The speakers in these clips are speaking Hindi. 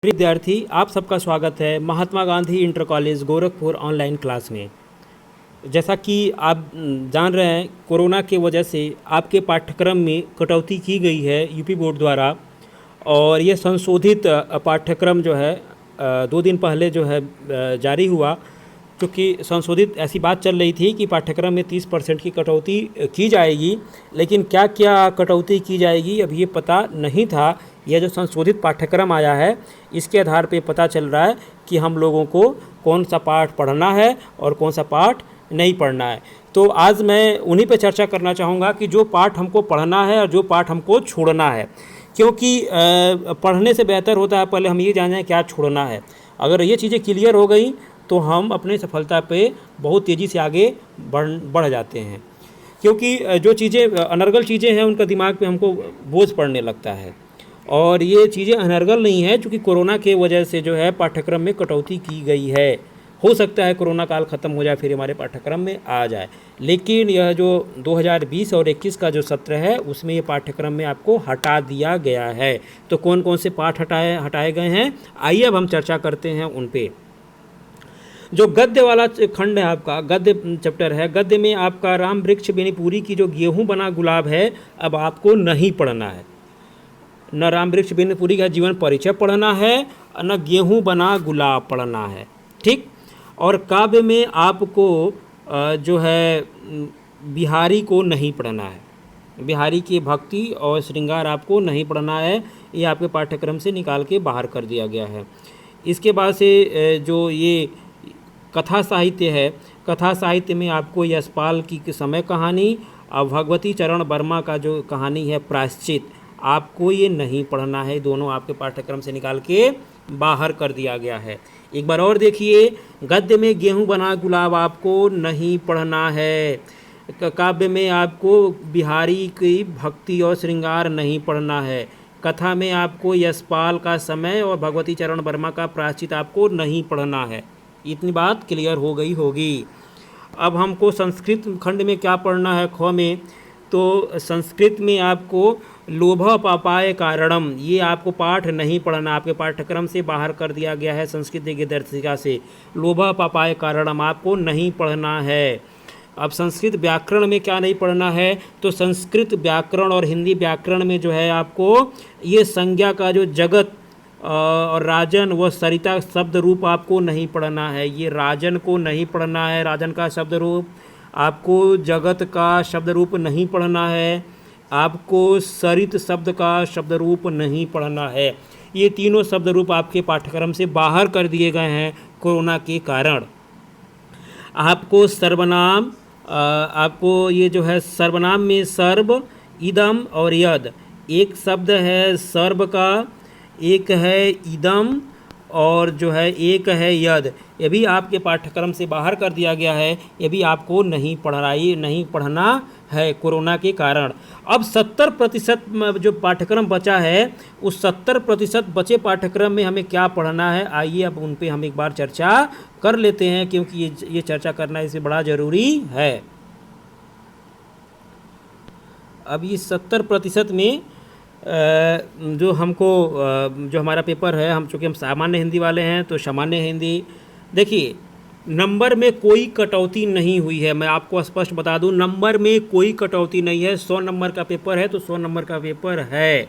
प्रिय विद्यार्थी, आप सबका स्वागत है Mahatma Gandhi inter college Gorakhpur online class में। जैसा कि आप जान रहे हैं, कोरोना की वजह से आपके पाठ्यक्रम में कटौती की गई है यूपी बोर्ड द्वारा। और ये संशोधित पाठ्यक्रम जो है 2 दिन पहले जो है जारी हुआ। क्योंकि संशोधित ऐसी बात चल रही थी कि पाठ्यक्रम में 30% की कटौती की जाएगी, लेकिन क्या क्या कटौती की जाएगी अब ये पता नहीं था। यह जो संशोधित पाठ्यक्रम आया है, इसके आधार पे पता चल रहा है कि हम लोगों को कौन सा पाठ पढ़ना है और कौन सा पाठ नहीं पढ़ना है। तो आज मैं उन्हीं पे चर्चा करना चाहूँगा कि जो पाठ हमको पढ़ना है और जो पाठ हमको छोड़ना है। क्योंकि पढ़ने से बेहतर होता है पहले हम ये जानें क्या छोड़ना है। अगर ये चीज़ें क्लियर हो गई तो हम अपने सफलता पे बहुत तेज़ी से आगे बढ़ जाते हैं। क्योंकि जो चीज़ें अनर्गल चीज़ें हैं उनका दिमाग पे हमको बोझ पड़ने लगता है, और ये चीज़ें अनर्गल नहीं है, क्योंकि कोरोना के वजह से जो है पाठ्यक्रम में कटौती की गई है। हो सकता है कोरोना काल ख़त्म हो जाए फिर हमारे पाठ्यक्रम में आ जाए, लेकिन यह जो 2020 और 21 का जो सत्र है उसमें ये पाठ्यक्रम में आपको हटा दिया गया है। तो कौन कौन से पाठ हटाए गए हैं, आइए अब हम चर्चा करते हैं उन पे। जो गद्य वाला खंड है, आपका गद्य चैप्टर है, गद्य में आपका राम वृक्ष बेनीपुरी की जो गेहूँ बना गुलाब है अब आपको नहीं पढ़ना है। न राम वृक्ष बेनीपुरी का जीवन परिचय पढ़ना है, न गेहूँ बना गुलाब पढ़ना है, ठीक। और काव्य में आपको जो है बिहारी को नहीं पढ़ना है। बिहारी की भक्ति और श्रृंगार आपको नहीं पढ़ना है, ये आपके पाठ्यक्रम से निकाल के बाहर कर दिया गया है। इसके बाद से जो ये कथा साहित्य है, कथा साहित्य में आपको यशपाल की समय कहानी और भगवती चरण वर्मा का जो कहानी है प्रायश्चित, आपको ये नहीं पढ़ना है। दोनों आपके पाठ्यक्रम से निकाल के बाहर कर दिया गया है। एक बार और देखिए, गद्य में गेहूँ बना गुलाब आपको नहीं पढ़ना है। काव्य में आपको बिहारी की भक्ति और श्रृंगार नहीं पढ़ना है। कथा में आपको यशपाल का समय और भगवती चरण वर्मा का प्रायश्चित आपको नहीं पढ़ना है। इतनी बात क्लियर हो गई होगी। अब हमको संस्कृत खंड में क्या पढ़ना है, ख में, तो संस्कृत में आपको लोभ पापाय कारणम, ये आपको पाठ नहीं पढ़ना, आपके पाठ्यक्रम से बाहर कर दिया गया है। संस्कृत की दर्शिका से लोभ पापाय कारणम आपको नहीं पढ़ना है। अब संस्कृत व्याकरण में क्या नहीं पढ़ना है, तो संस्कृत व्याकरण और हिंदी व्याकरण में जो है आपको ये संज्ञा का जो जगत और राजन व सरिता शब्द रूप आपको नहीं पढ़ना है। ये राजन को नहीं पढ़ना है, राजन का शब्द रूप आपको, जगत का शब्द रूप नहीं पढ़ना है, आपको सरित शब्द का शब्द रूप नहीं पढ़ना है। ये तीनों शब्द रूप आपके पाठ्यक्रम से बाहर कर दिए गए हैं कोरोना के कारण। आपको सर्वनाम, आपको ये जो है सर्वनाम में सर्व, इदम और यद, एक शब्द है सर्व का, एक है इदम और जो है एक है यद, ये भी आपके पाठ्यक्रम से बाहर कर दिया गया है। ये भी आपको नहीं पढ़ना है कोरोना के कारण। अब 70% जो पाठ्यक्रम बचा है, उस 70% बचे पाठ्यक्रम में हमें क्या पढ़ना है, आइए अब उन पे हम एक बार चर्चा कर लेते हैं, क्योंकि ये चर्चा करना इससे बड़ा ज़रूरी है। अब इस 70% में जो हमको जो हमारा पेपर है, चूँकि हम सामान्य हिंदी वाले हैं तो सामान्य हिंदी, देखिए नंबर में कोई कटौती नहीं हुई है। मैं आपको स्पष्ट बता दूं, नंबर में कोई कटौती नहीं है। 100 नंबर का पेपर है तो 100 नंबर का पेपर है,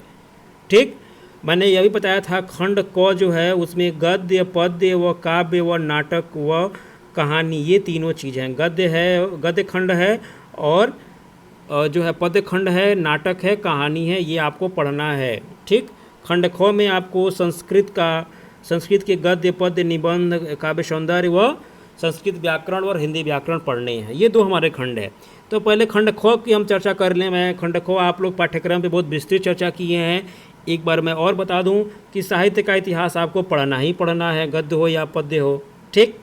ठीक। मैंने यह भी बताया था खंड क जो है उसमें गद्य, पद्य व काव्य व नाटक व कहानी, ये तीनों चीज़ें हैं। गद्य है, गद्य खंड है, और जो है पद्य खंड है, नाटक है, कहानी है, ये आपको पढ़ना है, ठीक। खंड ख में आपको संस्कृत के गद्य, पद्य, निबंध, काव्य सौंदर्य व संस्कृत व्याकरण और हिंदी व्याकरण पढ़ने हैं। ये 2 हमारे खंड है। तो पहले खंड ख की हम चर्चा कर लें। मैं खंड ख आप लोग पाठ्यक्रम पे बहुत विस्तृत चर्चा किए हैं। एक बार मैं और बता दूं कि साहित्य का इतिहास आपको पढ़ना ही पढ़ना है, गद्य हो या पद्य हो, ठीक।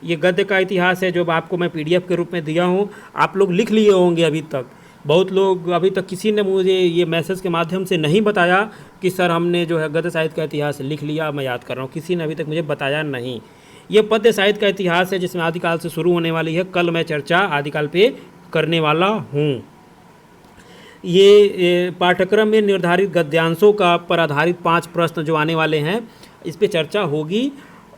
ये गद्य का इतिहास है जो आपको मैं PDF के रूप में दिया हूँ, आप लोग लिख लिए होंगे अभी तक। बहुत लोग अभी तक किसी ने मुझे ये मैसेज के माध्यम से नहीं बताया कि सर हमने जो है गद्य साहित्य का इतिहास लिख लिया, मैं याद कर रहा हूँ, किसी ने अभी तक मुझे बताया नहीं। ये पद्य साहित्य का इतिहास है जिसमें आदिकाल से शुरू होने वाली है। कल मैं चर्चा आदिकाल पे करने वाला हूँ। ये पाठ्यक्रम में निर्धारित गद्यांशों का पर आधारित 5 प्रश्न जो आने वाले हैं, इस पे चर्चा होगी।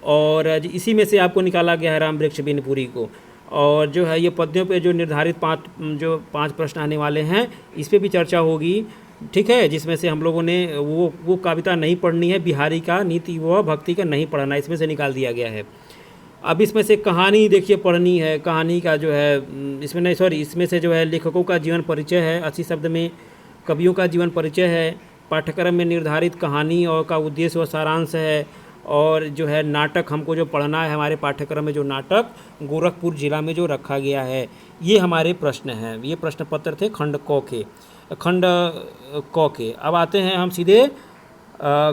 और इसी में से आपको निकाला गया है राम वृक्ष बिनपुरी को। और जो है ये पद्यों पे जो निर्धारित पाँच प्रश्न आने वाले हैं, इस पे भी चर्चा होगी, ठीक है। जिसमें से हम लोगों ने वो कविता नहीं पढ़नी है, बिहारी का नीति व भक्ति का नहीं पढ़ना, इसमें से निकाल दिया गया है। अब इसमें से कहानी देखिए पढ़नी है, कहानी का जो है इसमें नहीं, सॉरी, इसमें से जो है लेखकों का जीवन परिचय है 80 शब्द में, कवियों का जीवन परिचय है, पाठ्यक्रम में निर्धारित कहानी और का उद्देश्य व सारांश है, और जो है नाटक हमको जो पढ़ना है हमारे पाठ्यक्रम में, जो नाटक गोरखपुर ज़िला में जो रखा गया है, ये हमारे प्रश्न हैं। ये प्रश्न पत्र थे खंड क के। अब आते हैं हम सीधे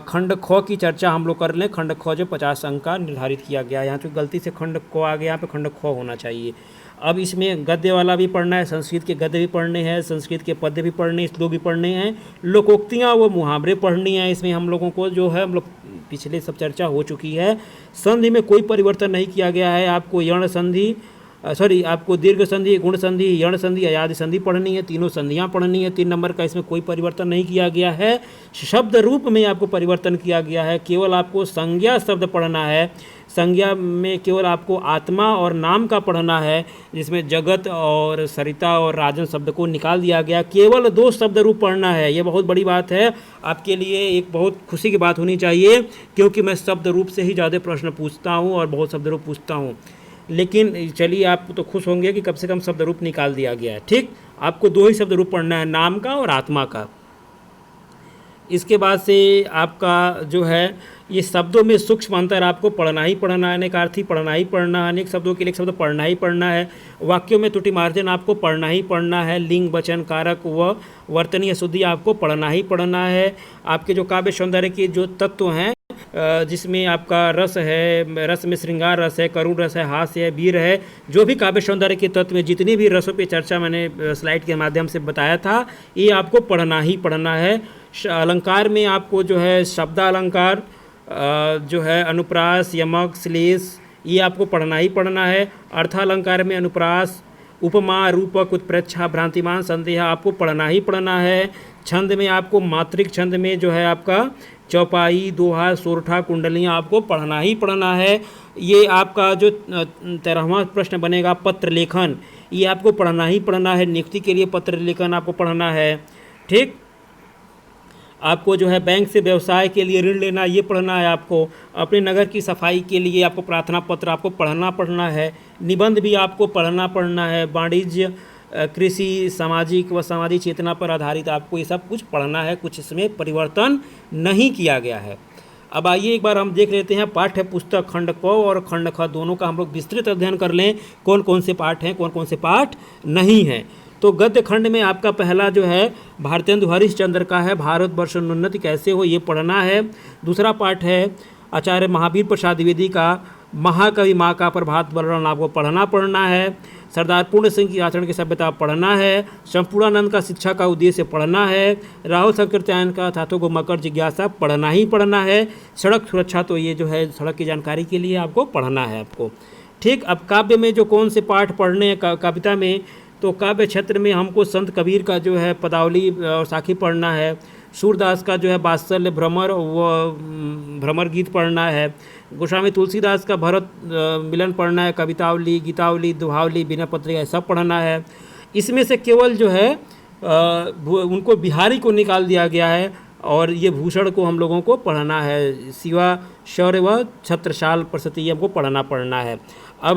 खंड ख की चर्चा हम लोग कर लें। खंड ख जो 50 अंक का निर्धारित किया गया है, यहाँ तो गलती से खंड क आ गया, यहाँ पे खंड ख होना चाहिए। अब इसमें गद्य वाला भी पढ़ना है, संस्कृत के गद्य भी पढ़ने हैं, संस्कृत के पद्य भी पढ़ने, श्लोक भी पढ़ने हैं, लोकोक्तियाँ व मुहावरे पढ़नी है। इसमें हम लोगों को जो है, हम लोग पिछले सब चर्चा हो चुकी है। संधि में कोई परिवर्तन नहीं किया गया है। आपको यण संधि, आपको दीर्घ संधि, गुण संधि, यण संधि, अयादि संधि पढ़नी है, तीनों संधियाँ पढ़नी है। 3 नंबर का इसमें कोई परिवर्तन नहीं किया गया है। शब्द रूप में आपको परिवर्तन किया गया है, केवल आपको संज्ञा शब्द पढ़ना है। संज्ञा में केवल आपको आत्मा और नाम का पढ़ना है, जिसमें जगत और सरिता और राजन शब्द को निकाल दिया गया। केवल 2 शब्द रूप पढ़ना है। ये बहुत बड़ी बात है आपके लिए, एक बहुत खुशी की बात होनी चाहिए, क्योंकि मैं शब्द रूप से ही ज़्यादा प्रश्न पूछता हूँ और बहुत शब्द रूप पूछता हूँ। लेकिन चलिए, आप तो खुश होंगे कि कम से कम शब्द रूप निकाल दिया गया है। ठीक, आपको 2 ही शब्द रूप पढ़ना है, नाम का और आत्मा का। इसके बाद से आपका जो है ये शब्दों में सूक्ष्म अंतर आपको पढ़ना ही पढ़ना है, अनेकार्थी पढ़ना ही पढ़ना है, अनेक शब्दों के लिए एक शब्द पढ़ना ही पढ़ना है। वाक्यों में त्रुटि मार्जन आपको पढ़ना ही पढ़ना है। लिंग, वचन, कारक व वर्तनीय शुद्धि आपको पढ़ना ही पढ़ना है। आपके जो काव्य सौंदर्य के जो तत्व हैं, जिसमें आपका रस है, रस में श्रृंगार रस है, करुण रस है, हास्य है, वीर है, जो भी काव्य सौंदर्य के तत्व में जितनी भी रसों पे चर्चा मैंने स्लाइड के माध्यम से बताया था, ये आपको पढ़ना ही पढ़ना है। अलंकार में आपको जो है शब्दालंकार, जो है अनुप्रास, यमक, श्लेष, ये आपको पढ़ना ही पढ़ना है। अर्थालंकार में अनुप्रास, उपमा, रूपक, उत्प्रेक्षा, भ्रांतिमान, संदेह आपको पढ़ना ही पढ़ना है। छंद में आपको मात्रिक छंद में जो है आपका चौपाई, दोहा, सोरठा, कुंडलियाँ आपको पढ़ना ही पढ़ना है। ये आपका जो 13वां प्रश्न बनेगा पत्र लेखन, ये आपको पढ़ना ही पढ़ना है। नियुक्ति के लिए पत्र लेखन आपको पढ़ना है। ठीक, आपको जो है बैंक से व्यवसाय के लिए ऋण लेना, ये पढ़ना है। आपको अपने नगर की सफाई के लिए आपको प्रार्थना पत्र आपको पढ़ना है। निबंध भी आपको पढ़ना है। वाणिज्य, कृषि, सामाजिक व सामाजिक चेतना पर आधारित आपको ये सब कुछ पढ़ना है। कुछ इसमें परिवर्तन नहीं किया गया है। अब आइए एक बार हम देख लेते हैं पाठ्य पुस्तक खंड क और खंड ख दोनों का हम लोग विस्तृत अध्ययन कर लें, कौन कौन से पाठ हैं, कौन कौन से पाठ नहीं हैं। तो गद्य खंड में आपका पहला जो है भारतेंदु हरिश्चंद्र का है, भारतवर्षोन्नति कैसे हो, ये पढ़ना है। दूसरा पाठ है आचार्य महावीर प्रसाद द्विवेदी का महाकवि माँ का प्रभात वर्णन आपको पढ़ना है। सरदार पूर्ण सिंह की आचरण की सभ्यता पढ़ना है। संपूर्णानंद का शिक्षा का उद्देश्य पढ़ना है। राहुल शंकरचार्य का थाथो को मकर जिज्ञासा पढ़ना ही पढ़ना है। सड़क सुरक्षा, तो ये जो है सड़क की जानकारी के लिए आपको पढ़ना है आपको। ठीक, अब काव्य में जो कौन से पाठ पढ़ने हैं कविता में, तो काव्य क्षेत्र में हमको संत कबीर का जो है पदावली और साखी पढ़ना है। सूरदास का जो है वात्सल्य, भ्रमर व भ्रमर गीत पढ़ना है। गोस्वामी तुलसीदास का भरत मिलन पढ़ना है। कवितावली, गीतावली, दोहावली, बिना पत्रिका सब पढ़ना है। इसमें से केवल जो है उनको बिहारी को निकाल दिया गया है और ये भूषण को हम लोगों को पढ़ना है। शिवा, शौर्य व छत्रसाल प्रसति, ये हमको पढ़ना है। अब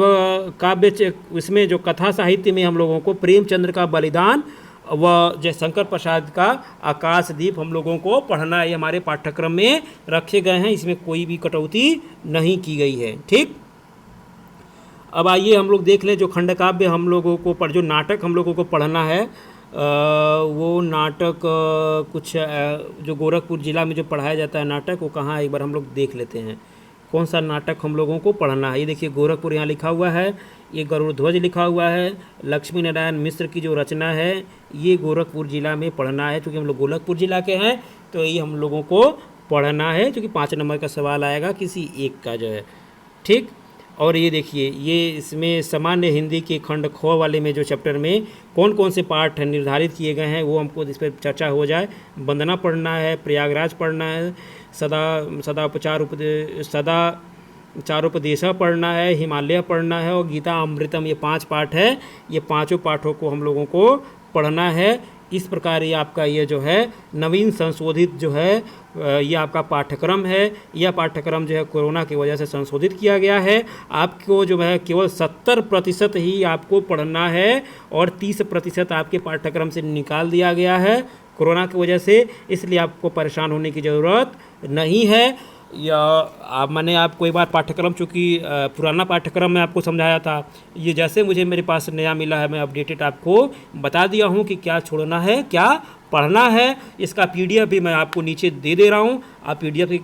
काव्य इसमें जो कथा साहित्य में हम लोगों को प्रेमचंद्र का बलिदान व जयशंकर प्रसाद का आकाशदीप हम लोगों को पढ़ना है। ये हमारे पाठ्यक्रम में रखे गए हैं, इसमें कोई भी कटौती नहीं की गई है। ठीक, अब आइए हम लोग देख लें जो खंड काव्य हम लोगों को जो नाटक हम लोगों को पढ़ना है, वो नाटक कुछ जो गोरखपुर ज़िला में जो पढ़ाया जाता है नाटक, वो कहाँ है एक बार हम लोग देख लेते हैं। कौन सा नाटक हम लोगों को पढ़ना है, ये देखिए गोरखपुर यहाँ लिखा हुआ है, ये गरुड़ ध्वज लिखा हुआ है। लक्ष्मी नारायण मिश्र की जो रचना है ये गोरखपुर ज़िला में पढ़ना है। क्योंकि हम लोग गोरखपुर ज़िला के हैं तो ये हम लोगों को पढ़ना है, क्योंकि 5 नंबर का सवाल आएगा किसी एक का जो है। ठीक, और ये देखिए ये इसमें सामान्य हिंदी के खंड ख वाले में जो चैप्टर में कौन कौन से पाठ निर्धारित किए गए हैं वो हमको इस पर चर्चा हो जाए। वंदना पढ़ना है, प्रयागराज पढ़ना है, सदाचारोपदेशा पढ़ना है, हिमालय पढ़ना है और गीता अमृतम, ये 5 पाठ है। ये पांचों पाठों को हम लोगों को पढ़ना है। इस प्रकार ये आपका ये जो है नवीन संशोधित जो है ये आपका पाठ्यक्रम है। यह पाठ्यक्रम जो है कोरोना की वजह से संशोधित किया गया है। आपको जो है केवल 70% ही आपको पढ़ना है और 30% आपके पाठ्यक्रम से निकाल दिया गया है कोरोना की वजह से। इसलिए आपको परेशान होने की ज़रूरत नहीं है। या मैंने आपको एक बार पाठ्यक्रम, चूँकि पुराना पाठ्यक्रम मैं आपको समझाया था, ये जैसे मुझे मेरे पास नया मिला है मैं अपडेटेड आपको बता दिया हूँ कि क्या छोड़ना है क्या पढ़ना है। इसका PDF भी मैं आपको नीचे दे दे रहा हूँ, आप PDF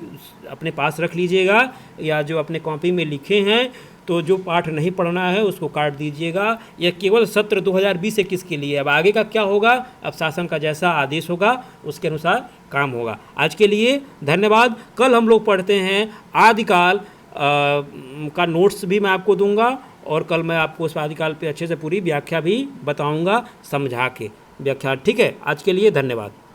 अपने पास रख लीजिएगा या जो अपने कॉपी में लिखे हैं। तो जो पाठ नहीं पढ़ना है उसको काट दीजिएगा। यह केवल सत्र 2020-21 के लिए। अब आगे का क्या होगा, अब शासन का जैसा आदेश होगा उसके अनुसार काम होगा। आज के लिए धन्यवाद। कल हम लोग पढ़ते हैं आदिकाल का नोट्स भी मैं आपको दूंगा और कल मैं आपको उस आदिकाल पे अच्छे से पूरी व्याख्या भी बताऊंगा समझा के व्याख्या। ठीक है, आज के लिए धन्यवाद।